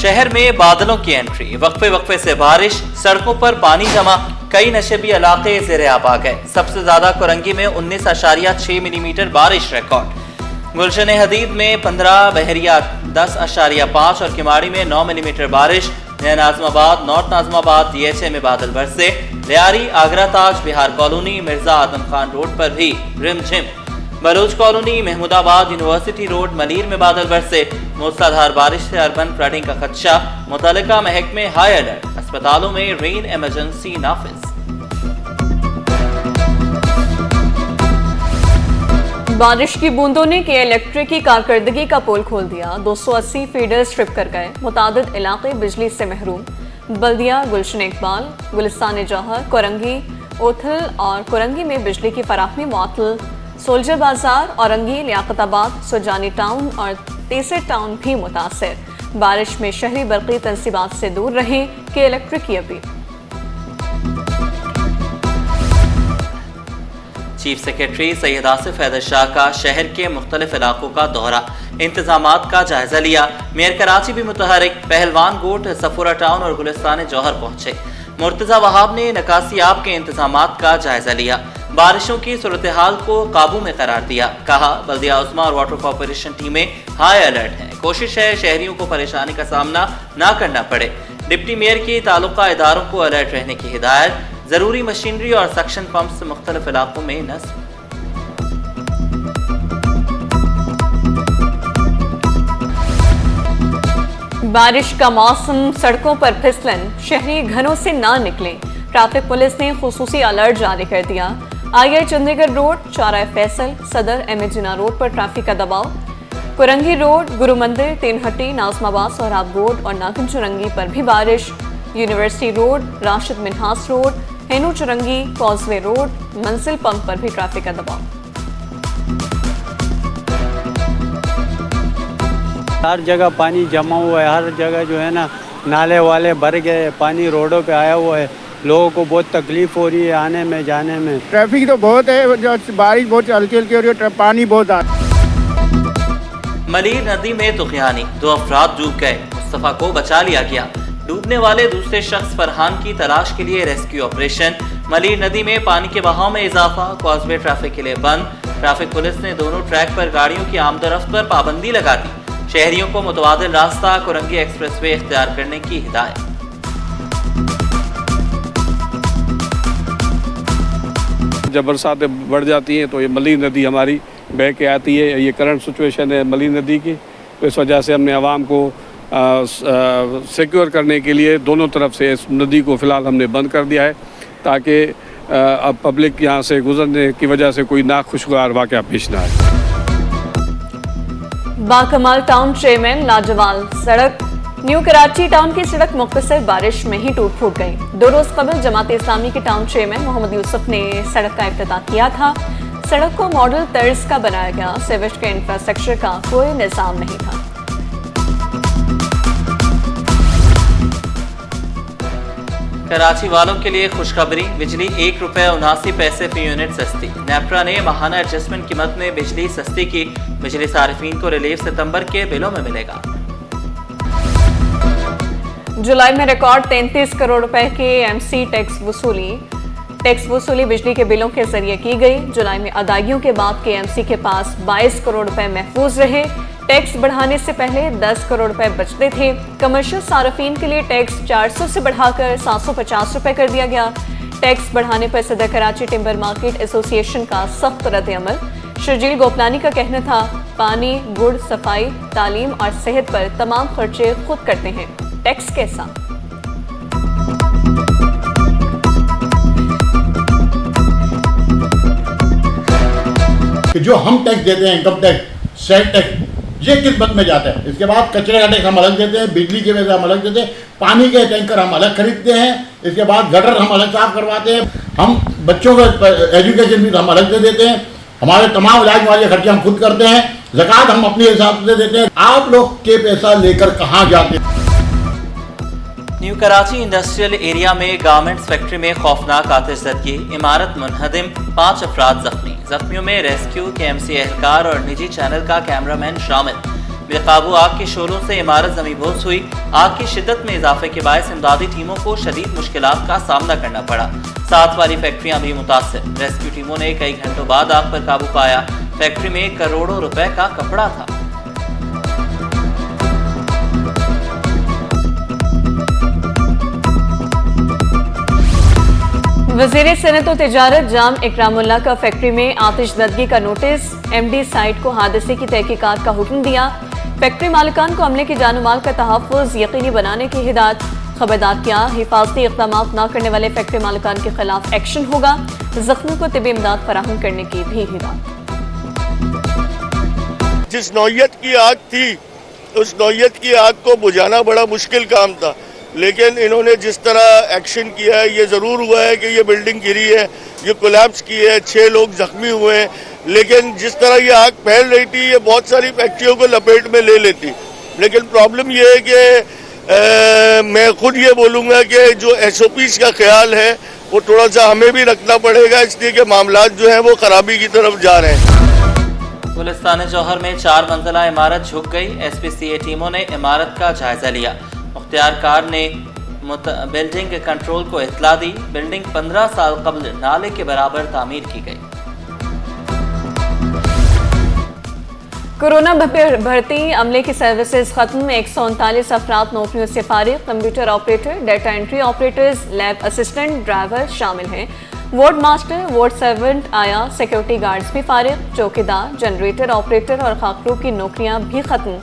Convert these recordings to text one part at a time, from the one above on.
शहर में बादलों की एंट्री, वक्फे वक्फे से बारिश, सड़कों पर पानी जमा, कई नशेबी इलाके ज़ेरे आब आ गए। सबसे ज्यादा कोरंगी में 19.6 मिलीमीटर बारिश रिकॉर्ड। गुलशन हदीद में 15, बहरिया 10.5 और किमाड़ी में 9 मिलीमीटर बारिश। नया नाज़माबाद, नॉर्थ नाज़माबाद, DHA में बादल बरसे। लियारी, आगरा ताज, बिहार कॉलोनी, मिर्जा आदम खान रोड पर भी रिमझिम। Baloch colony, Mahmudabad, university road, Malir में बादल बरसे। मूसलाधार बारिश से अर्बन फ्लडिंग का खदशा, मुतल्लिका महकमे हाई अलर्ट। अस्पतालों में रेन इमरजेंसी नाफिज। बारिश की बूंदों ने के इलेक्ट्रिक की कारकर्दगी का पोल खोल दिया। 280 फीडर्स ट्रिप कर गए। मुतादिद इलाके बिजली से महरूम। बल्दिया, गुलशन इकबाल, गुलिस्तान जौहर, कोरंगी, ओथल और कोरंगी में बिजली की फराहमी मुअत्तल। सोल्जर बाजार, औरंगी, लियाकताबाद, सुजानी टाउन और तेसर टाउन भी मुतासर। बारिश में शहरी बरक़ी तंसीबात से दूर रहें कि इलेक्ट्रिक की अपील। चीफ सेक्रेटरी सैयद आसिफ हैदर शाह का शहर के मुख्तलिफ इलाकों का दौरा, इंतजामात का जायजा लिया। मेयर कराची भी मुतहरिक, पहलवान गोट, सफूरा टाउन और गुलिस्तान जौहर पहुंचे। मुर्तजा वहाब ने नकासियाब के इंतजामात का जायजा लिया। बारिशों की सूरत हाल को काबू में करार दिया। कहा, बल्दिया उस्मा और वाटर कॉर्पोरेशन टीमें हाई अलर्ट हैं। कोशिश है शहरियों को परेशानी का सामना ना करना पड़े। डिप्टी मेयर की ताल्लुका इदारों को अलर्ट रहने की हिदायत। जरूरी मशीनरी और सक्शन पंप्स मुख्तलिफ इलाकों में नस्ब। बारिश का मौसम, सड़कों पर फिसलन, शहरी घरों से ना निकलें। ट्रैफिक पुलिस ने खुसूसी अलर्ट जारी कर दिया। आई चंडीगढ़ रोड, चौराहे फैसल, सदर, एम जिना रोड पर ट्रैफिक का दबाव। कुरंगी रोड, गुरु मंदिर, तीनहट्टी, नाज़माबाद, सोहराब रोड और नागिन चुरंगी पर भी बारिश। University road, Rashid Minhas road, Hino Chowrangi, causeway road, Manzil pump पर भी ट्रैफिक का दबाव। हर जगह पानी जमा हुआ है, हर जगह जो है ना नाले वाले भर गए, पानी रोडों पे आया हुआ है। लोगों को बहुत तकलीफ हो रही है आने में जाने में। ट्रैफिक तो बहुत है, बारिश बहुत हल्की हल्की हो रही है, पानी बहुत आ रहा है। मलीर नदी में तुग़यानी, 2 अफराद डूब गए, मुस्तफ़ा को बचा लिया गया। डूबने वाले दूसरे शख्स फरहान की तलाश के लिए रेस्क्यू ऑपरेशन। मलीर नदी में पानी के बहाव में इजाफा, कॉजवे ट्रैफिक के लिए बंद। ट्रैफिक पुलिस ने दोनों ट्रैक पर गाड़ियों की आमदोरफ्त पर पाबंदी लगा दी। शहरियों को मुतबादिल रास्ता कुरंगी एक्सप्रेसवे इख्तियार करने की हिदायत। जब बरसातें बढ़ जाती हैं तो ये मलीर नदी हमारी बह के आती है। ये करंट सिचुएशन है मलीर नदी की, तो इस वजह से हमने आवाम को सिक्योर करने के लिए दोनों तरफ से इस नदी को फ़िलहाल हमने बंद कर दिया है, ताकि अब पब्लिक यहाँ से गुजरने की वजह से कोई नाखुशगवार वाक़या पेश ना आए। बाकमाल टाउन चेयरमैन लाजवाल सड़क, न्यू कराची टाउन की सड़क मुख्तसर बारिश में ही टूट फूट गई। 2 रोज कबल जमात इस्लामी के टाउन चेयरमैन मोहम्मद यूसुफ ने सड़क का इफ्तिताह किया था। सड़क को मॉडल तर्ज का बनाया गया। सीवेज के इंफ्रास्ट्रक्चर का कोई निज़ाम नहीं था। कराची वालों के लिए खुशखबरी, बिजली ₹1.79 फी यूनिट सस्ती। नेप्रा ने माहाना एडजस्टमेंट कीमत में बिजली सस्ती की। बिजली सारिफीन को रिलीफ सितंबर के बिलों में मिलेगा। जुलाई में रिकॉर्ड 33 करोड़ रुपए के MC टैक्स वसूली बिजली के बिलों के जरिए की गई। जुलाई में अदायगियों के बाद KMC के पास 22 करोड़ रुपए महफूज रहे। टैक्स बढ़ाने से पहले 10 करोड़ रुपए बचते थे। कमर्शियल सार्फिन के लिए टैक्स 400 से बढ़ाकर 750 रुपए कर दिया गया। टैक्स बढ़ाने पर सदर कराची टिम्बर मार्केट एसोसिएशन का सख्त रद्द-ए-अमल। शर्जील गोपलानी का कहना था, पानी, गुड़, सफाई, तालीम और सेहत पर तमाम खर्चे खुद करते हैं, टैक्स कैसा? कि जो हम टैक्स देते हैं, इनकम टैक्स, सेल टैक्स, ये किस मत में जाता है। इसके बाद कचरे का टैक्स हम अलग देते हैं, बिजली के वजह हम अलग देते हैं, पानी के टैंकर हम अलग खरीदते हैं, इसके बाद गटर हम अलग साफ करवाते हैं, हम बच्चों का एजुकेशन भी हम अलग दे देते हैं, हमारे तमाम इलाज वाले खर्चे हम खुद करते हैं, ज़कात हम अपने हिसाब से देते हैं। आप लोग के पैसा लेकर कहाँ जाते हैं? न्यू कराची इंडस्ट्रियल एरिया में गारमेंट्स फैक्ट्री में खौफनाक आतिशज़दगी, इमारत मुनहदिम, 5 अफराद जख्मी। जख्मियों में रेस्क्यू, KMC एहलकार और निजी चैनल का कैमरामैन शामिल। بے قابو آگ کے شعلوں سے عمارت زمینبوس ہوئی. آگ کی شدت میں اضافے کے باعث امدادی ٹیموں کو شدید مشکلات کا سامنا کرنا پڑا. 7 والی فیکٹریاں بھی متاثر. ریسکیو ٹیموں نے کئی گھنٹوں بعد آگ پر قابو پایا. فیکٹری میں کروڑوں روپے کا کپڑا تھا. وزیر صنعت و تجارت جام اکرام اللہ کا فیکٹری میں آتش زدگی کا نوٹس. ایم ڈی سائٹ کو حادثے کی تحقیقات کا حکم دیا. فیکٹری مالکان کو عملے کی جان و مال کا تحفظ یقینی بنانے کی ہدایت. خبردار کیا حفاظتی اقدامات نہ کرنے والے فیکٹری مالکان کے خلاف ایکشن ہوگا. زخمیوں کو طبی امداد فراہم کرنے کی بھی ہدایت. جس نوعیت کی آگ تھی اس نوعیت کی آگ کو بجھانا بڑا مشکل کام تھا، لیکن انہوں نے جس طرح ایکشن کیا ہے یہ ضرور ہوا ہے کہ یہ بلڈنگ گری ہے، یہ کولیپس کی ہے، 6 لوگ زخمی ہوئے ہیں، لیکن جس طرح یہ آگ پھیل رہی تھی یہ بہت ساری فیکٹریوں کو لپیٹ میں لے لیتی. لیکن پرابلم یہ ہے کہ میں خود یہ بولوں گا کہ جو SOPs کا خیال ہے وہ تھوڑا سا ہمیں بھی رکھنا پڑے گا، اس لیے کہ معاملات جو ہیں وہ خرابی کی طرف جا رہے ہیں. گلستان جوہر میں 4 منزلہ عمارت جھک گئی. SPCA ٹیموں نے عمارت کا جائزہ لیا. مختار کار نے بلڈنگ کنٹرول کو اطلاع دی. بلڈنگ 15 سال قبل نالے کے برابر تعمیر کی گئی. کورونا بھرتی عملے کی سروسز ختم. 139 افراد نوکریوں سے فارغ. Computer operator, data entry operators, lab assistant, driver شامل ہیں. وارڈ ماسٹر، وارڈ سرونٹ آیا. سیکیورٹی گارڈز بھی فارغ. چوکیدار، جنریٹر آپریٹر اور خاکرو کی نوکریاں بھی ختم.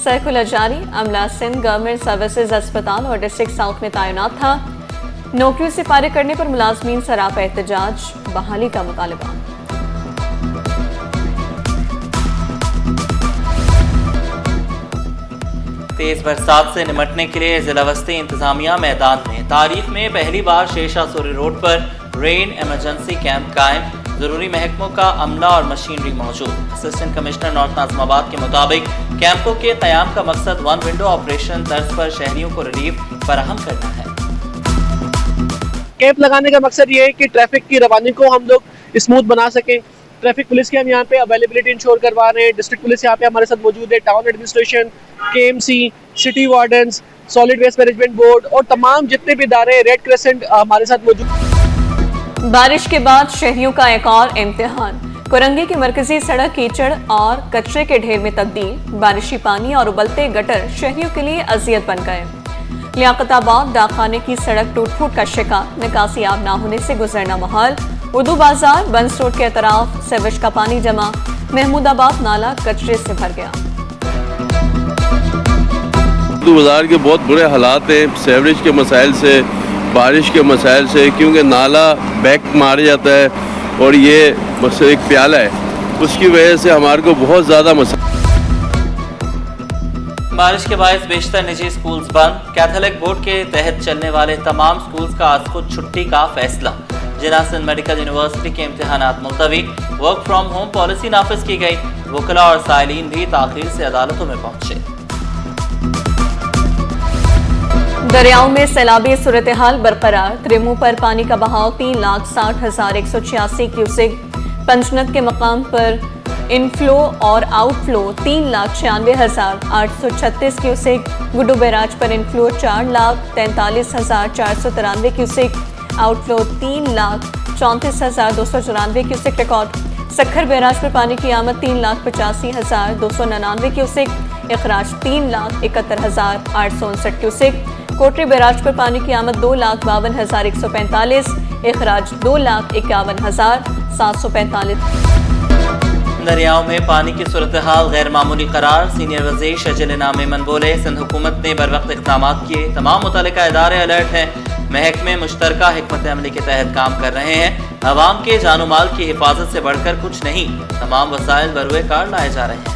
سرکولر جاری. عملہ سندھ گورنمنٹ سروسز اسپتال اور ڈسٹرکٹ ساؤتھ میں تعینات تھا. نوکریوں سے فارغ کرنے پر ملازمین سراپا احتجاج. بحالی کا مطالبہ. تیز برسات سے نمٹنے کے لیے ضلع وسطی انتظامیہ میدان میں. تاریخ میں پہلی بار شیرشاہ سوری روڈ پر رین ایمرجنسی کیمپ قائم. ضروری محکموں کا عملہ اور مشینری موجود. اسسٹنٹ کمشنر نارتھ ناظم آباد کے مطابق کیمپوں کے قیام کا مقصد 1 ونڈو آپریشن طرز پر شہریوں کو ریلیف فراہم کرنا ہے. کیمپ لگانے کا مقصد یہ ہے کہ ٹریفک کی روانی کو ہم لوگ اسموتھ بنا سکیں. ٹریفک پولیس کے ہم یہاں پہ اویلیبلٹی انشور کروا رہے ہیں. ڈسٹرکٹ پولیس یہاں پہ ہمارے ساتھ موجود ہے. Town administration, KMC، city wardens, solid waste management board اور تمام جتنے بھی ادارے ہیں، ریڈ کریسنٹ ہمارے ساتھ موجود. بارش کے بعد شہریوں کا ایک اور امتحان. کورنگی کی مرکزی سڑک کیچڑ اور کچرے کے ڈھیر میں تبدیل. بارشی پانی اور ابلتے گٹر شہریوں کے لیے اذیت بن گئے. لیاقت آباد ڈاکخانے کی سڑک ٹوٹ پھوٹ کا شکار. نکاسی آب نہ ہونے سے گزرنا محال. اردو بازار بنس روڈ کے اطراف سیویج کا پانی جمع. محمود آباد نالا کچرے سے بھر گیا. اردو بازار کے بہت برے حالات ہیں سیوریج کے مسائل سے، بارش کے مسائل سے، کیونکہ نالا بیک مار جاتا ہے اور یہ بس ایک پیالہ ہے، اس کی وجہ سے ہمارے کو بہت زیادہ مسائل. بارش کے باعث بیشتر نجی سکولز بند. کیتھولک بورڈ کے تحت چلنے والے تمام سکولز کا آج خود چھٹی کا فیصلہ. جناح سندھ میڈیکل یونیورسٹی کے امتحانات ملتوی. ورک فرام ہوم پالیسی نافذ کی گئی. وکلاء اور سائلین بھی تاخیر سے عدالتوں میں پہنچے. دریاؤں میں سیلابی صورتحال برقرار. تریمو پر پانی کا بہاؤ 3,60,186 کیوسک. پنجنت کے مقام پر انفلو اور outflow 3,96,836 cusec. Guddu barrage پر inflow 4,43,493 cusec. Outflow 3,34,294 cusec record. Sukkur barrage پر پانی کی آمد 3,85,299 کیوسک. اخراج 3,71,859 کیوسک. کوٹری بیراج پر پانی کی آمد 2,52,145. اخراج 2,51,745. دریاؤں میں پانی کی صورتحال غیر معمولی قرار. سینئر وزیر شجل انعام میمن بولے سندھ حکومت نے بروقت اقدامات کیے. تمام متعلقہ ادارے الرٹ ہیں. محکمے مشترکہ حکمت عملی کے تحت کام کر رہے ہیں. عوام کے جان و مال کی حفاظت سے بڑھ کر کچھ نہیں. تمام وسائل بروئے کار لائے جا رہے ہیں.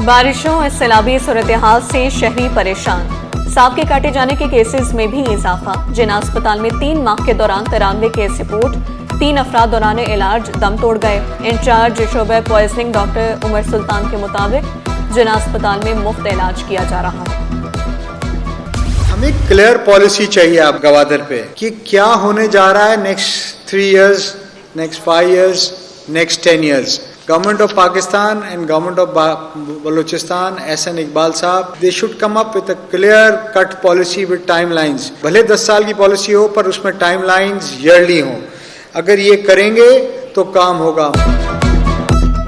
بارشوں اور سیلابی صورتحال سے شہری پریشان. سانپ کے کاٹے جانے کے کیسز میں بھی اضافہ. جناح اسپتال میں 3 ماہ کے دوران 93 کیس رپورٹ. 3 افراد دوران علاج دم توڑ گئے. انچارج شعبہ پوائزننگ ڈاکٹر عمر سلطان کے مطابق جناح اسپتال میں مفت علاج کیا جا رہا ہے. हमें क्लियर पॉलिसी चाहिए आप गवादर पे कि क्या होने जा रहा है next 3 years, next 5 years, next 10 years. Government of Pakistan and Government of Balochistan, SN Iqbal Saab, they should come up with a clear cut policy with timelines. भले 10 साल की पॉलिसी हो पर उसमें timelines yearly हो. अगर ये करेंगे तो काम होगा.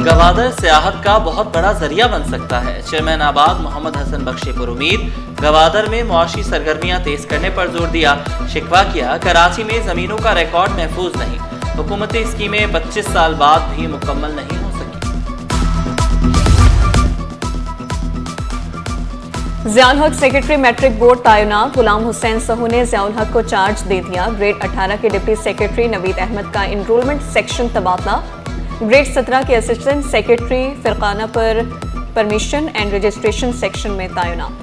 गवादर सियाहत का बहुत बड़ा जरिया बन सकता है. चेयरमैन आबाद मोहम्मद हसन बख्शी पर उम्मीद. गवादर में मुआशी सरगर्मियां तेज करने पर जोर दिया. शिकवा किया कराची में जमीनों का रिकॉर्ड महफूज नहीं. हुकूमती स्कीमें 25 साल बाद भी मुकम्मल नहीं हो सकी. ज़ियाउल हक सेक्रेटरी मैट्रिक बोर्ड तैनात. गुलाम हुसैन सहू ने ज़ियाउल हक को चार्ज दे दिया. ग्रेड 18 के डिप्टी सेक्रेटरी नवीद अहमद का इनरोलमेंट सेक्शन तबादला. ग्रेड 17 के असिस्टेंट सेक्रेटरी फिरकाना पर परमिशन एंड रजिस्ट्रेशन सेक्शन में तैनात.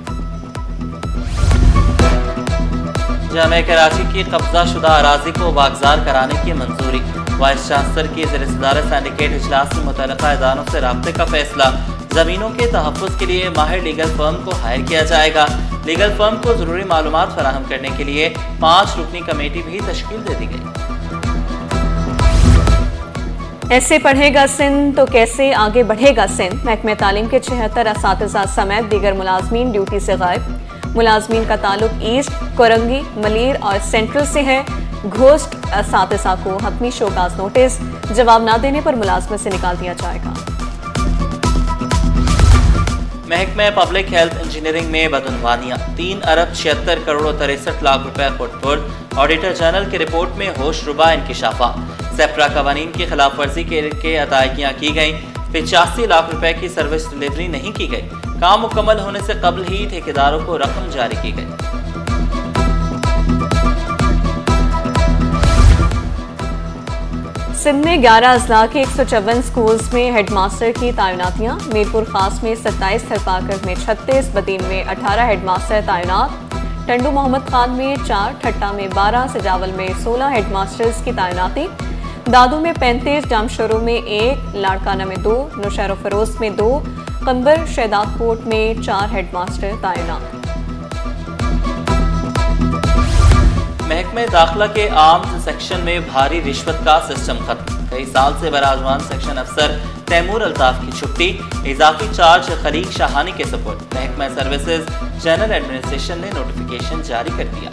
जामिया कराची की कब्जा शुदा अराजी को वागजार कराने की मंजूरी. वाइस चांसलर की ज़ेर सदारत सिंडिकेट इजलास में मुतल्लिका इदारों से राब्ते का फैसला. ज़मीनों के तहफ़्फ़ुज़ के लिए माहिर लीगल फर्म को हायर किया जाएगा. लीगल फर्म को ज़रूरी मालूमात फराहम करने के लिए 5 रुकनी कमेटी भी तश्कील दे दी गई. ऐसे पढ़ेगा सिंध तो कैसे आगे बढ़ेगा सिंध. महकमे तालीम के 76 असातिज़ा समेत दीगर मुलाजमीन ड्यूटी से गायब. मुलाजमीन का ताल्लुक ईस्ट, कोरंगी, मलीर और सेंट्रल से है. घोस्ट असातिज़ा को हतमी शोकाज नोटिस. जवाब न देने पर मुलाजमत से निकाल दिया जाएगा. महकमे पब्लिक हेल्थ इंजीनियरिंग में बदनवानियाँ. 3 अरब 76 करोड़ 63 लाख रुपए खुर्द. ऑडिटर जनरल की रिपोर्ट में होशरुबा इंकिशाफा. सेप्रा कवानीन की खिलाफ वर्जी के अदायगियाँ की गई. 85 लाख रुपए की सर्विस डिलीवरी नहीं की गई. काम मुकम्मल होने से कबल ही ठेकेदारों को रकम जारी की गई. सिंध में 11 अजला के 154 स्कूल्स में हेडमास्टर की तैनातियाँ. मीरपुर खास में 27, थरपाकर में 36, बदीन में 18 हेडमास्टर तैनात. टंडू मोहम्मद खान में 4, ठट्टा में 12, सजावल में 16 हेडमास्टर्स की तैनाती. दादू में 35, जामशोरो में 1, लाड़काना में 2, नौशहर फरोज में 2, कंबर शहदादकोट में 4 हेडमास्टर तैनात. महकमे दाखिला के आर्म्स सेक्शन में भारी रिश्वत का सिस्टम खत्म. कई साल से बराजमान सेक्शन अफसर तैमूर अल्ताफ की छुट्टी. इजाफी चार्ज खलीक शाहानी के सपोर्ट. महकमा सर्विसेज जनरल एडमिनिस्ट्रेशन ने नोटिफिकेशन जारी कर दिया.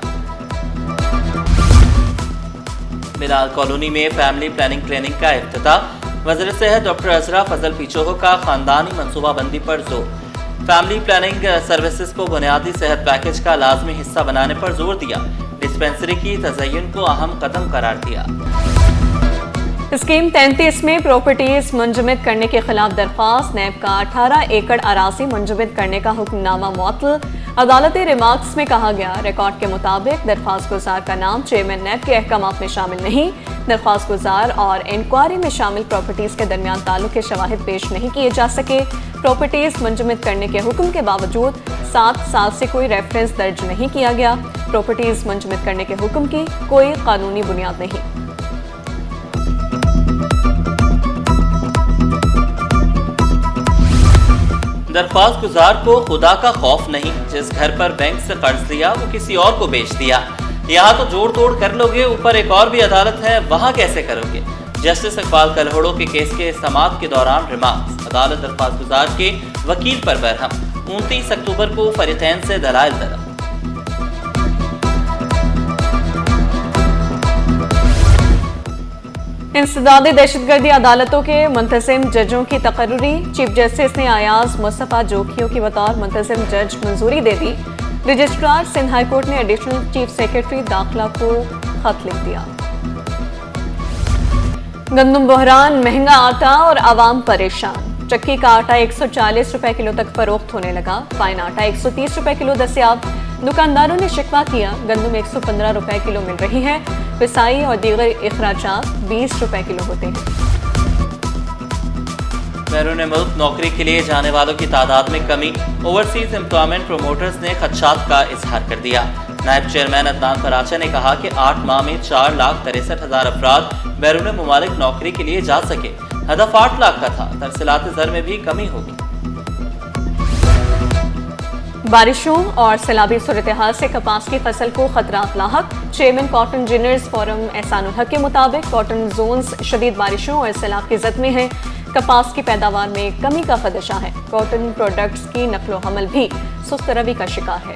बिलाल कॉलोनी में फैमिली प्लानिंग ट्रेनिंग का इफ्तिताह. वज़ीर सेहत डॉक्टर अजरा फजल पीचोहो का खानदानी मनसूबाबंदी पर जोर. फैमिली प्लानिंग सर्विसेज को बुनियादी सेहत पैकेज का लाजमी हिस्सा बनाने पर जोर दिया. डिस्पेंसरी की तज़य्युन को अहम कदम करार दिया. स्कीम 33 में प्रॉपर्टीज मुंजमद करने के खिलाफ दरख्वास्त. नैब का 18 एकड़ अराजी मुंजमद करने का हुक्मनामा मुअत्तल. अदालती रिमार्क्स में कहा गया रिकॉर्ड के मुताबिक दरख्वास्त गुजार का नाम चेयरमैन नैब के अहकामात में शामिल नहीं. दरख्वास्त गुजार और इंक्वायरी में शामिल प्रॉपर्टीज के दरमियान ताल्लुक के शवाहिद पेश नहीं किए जा सके. प्रॉपर्टीज मुंजमद करने के हुक्म के बावजूद 7 साल से कोई रेफरेंस दर्ज नहीं किया गया. प्रॉपर्टीज मुंजमद करने के हुक्म की कोई कानूनी बुनियाद नहीं. दरख्वास्त गुजार को खुदा का खौफ नहीं. जिस घर पर बैंक से कर्ज लिया वो किसी और को बेच दिया. यहाँ तो जोड़ तोड़ कर लोगे, ऊपर एक और भी अदालत है, वहाँ कैसे करोगे. जस्टिस इकबाल कलहोड़ो के केस के समाअत के दौरान रिमार्क्स. अदालत दरख्वास्त गुजार के वकील पर बरहम. 29 अक्टूबर को फरीकैन से दलाइल तलब. इंसदादी दहशतगर्दी अदालतों के मुंतजिम जजों की तकर्री. चीफ जस्टिस ने अयाज मुस्तफ़ा जोखियों की बतौर मुंतजिम जज मंजूरी दे दी. रजिस्ट्रार सिंध हाई कोर्ट ने एडिशनल चीफ सेक्रेटरी दाखिला को खत लिख दिया. गंदम बहरान, महंगा आटा और आवाम परेशान. चक्की का आटा 140 रुपए किलो तक फरोख्त होने लगा. फाइन आटा 130 रुपए किलो दस्तियाब. दुकानदारों ने शिकवा किया गंदम 115 रुपए किलो मिल रही है. पिसाई और दीगर इखराजात 20 रुपए किलो होते हैं. बैरून मुल्क नौकरी के लिए जाने वालों की तादाद में कमी. ओवरसीज एम्प्लॉयमेंट प्रोमोटर्स ने खदशात का इजहार कर दिया. नायब चेयरमैन अदनान फराचा ने कहा कि 8 माह में 4,63,000 अफराद बैरून मुमालिक नौकरी के लिए जा सके. हदफ 8 लाख का था. तरसीलात ज़र में भी कमी होगी. बारिशों और सैलाबी सूरत-ए-हाल से कपास की फसल को खतरात लाहक। Chairman cotton engineers forum Ehsanul Haq के मुताबिक कॉटन जोन्स शदीद बारिशों और सैलाब की जद में हैं। कपास की पैदावार में कमी का खदशा है। कॉटन प्रोडक्ट्स की नकलो हमल भी सुस्त रवि का शिकार है।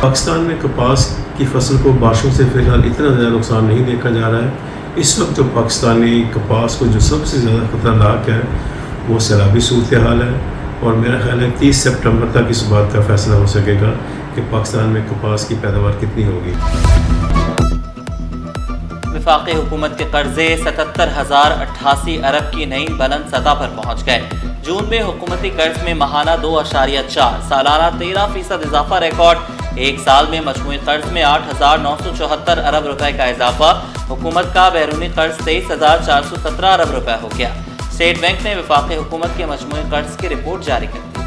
पाकिस्तान में कपास की फसल को बारिशों से फिलहाल इतना ज़्यादा नुकसान नहीं देखा जा रहा है। इस वक्त जो पाकिस्तानी कपास को जो सबसे ज़्यादा खतरनाक है वो सैलाबी सूरत हाल है, और मेरा ख्याल है 30 सितंबर तक इस बात का फैसला हो सकेगा कि पाकिस्तान में कपास की पैदावार कितनी होगी। वफाकी हुकूमत के कर्जे 77,088 अरब की नई बुलंद सतह पर पहुँच गए। जून में हुकूमती कर्ज में माहाना 2.4, सालाना 13% इजाफा रिकॉर्ड। एक साल में मजमूई कर्ज में 8,974 अरब रुपए का इजाफा। हुकूमत का बैरूनी कर्ज 23,417 अरब रुपए हो गया। स्टेट बैंक ने वफाकी हुकूमत के मजमूई कर्ज की रिपोर्ट जारी कर दी।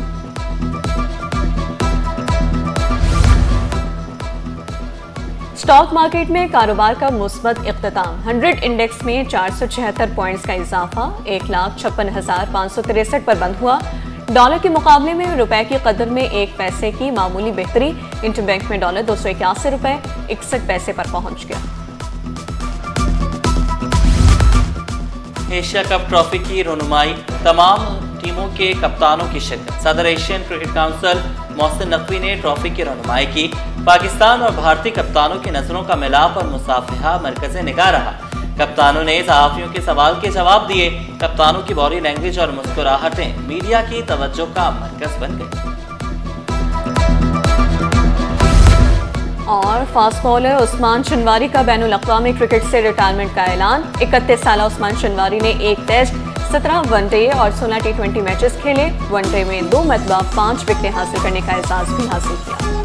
स्टॉक मार्केट में कारोबार का मुस्बत इख्तिताम। 100 इंडेक्स में 476 पॉइंट्स का इजाफा 1,56,563 पर बंद हुआ। डॉलर के मुकाबले में रुपए की कदर में 1 पैसे की मामूली बेहतरी। इंटरबैंक में डॉलर 281 रुपए 61 पैसे पर पहुंच गया। एशिया कप ट्रॉफी की रनुमाई, तमाम टीमों के कप्तानों की शिरकत। सदर Asian cricket council Mohsin Naqvi ने ट्रॉफी की रनुमाई की। पाकिस्तान और भारतीय कप्तानों की नजरों का मिलाप और मुसाफिहा मरकज़ निगाह रहा। कप्तानों ने सहाफियों के सवाल के जवाब दिए। कप्तानों की बॉडी लैंग्वेज और मुस्कुराहटें मीडिया की तवज्जो का मरकज बन गई। और फास्ट बॉलर उस्मान शनवारी का बैनुल अक़वामी क्रिकेट से रिटायरमेंट का ऐलान। 31 साल उस्मान शनवारी ने 1 टेस्ट, 17 वनडे और 16 T20 मैचेस खेले। वनडे में 2 मरतबा 5 विकेटें हासिल करने का एजाज़ भी हासिल किया।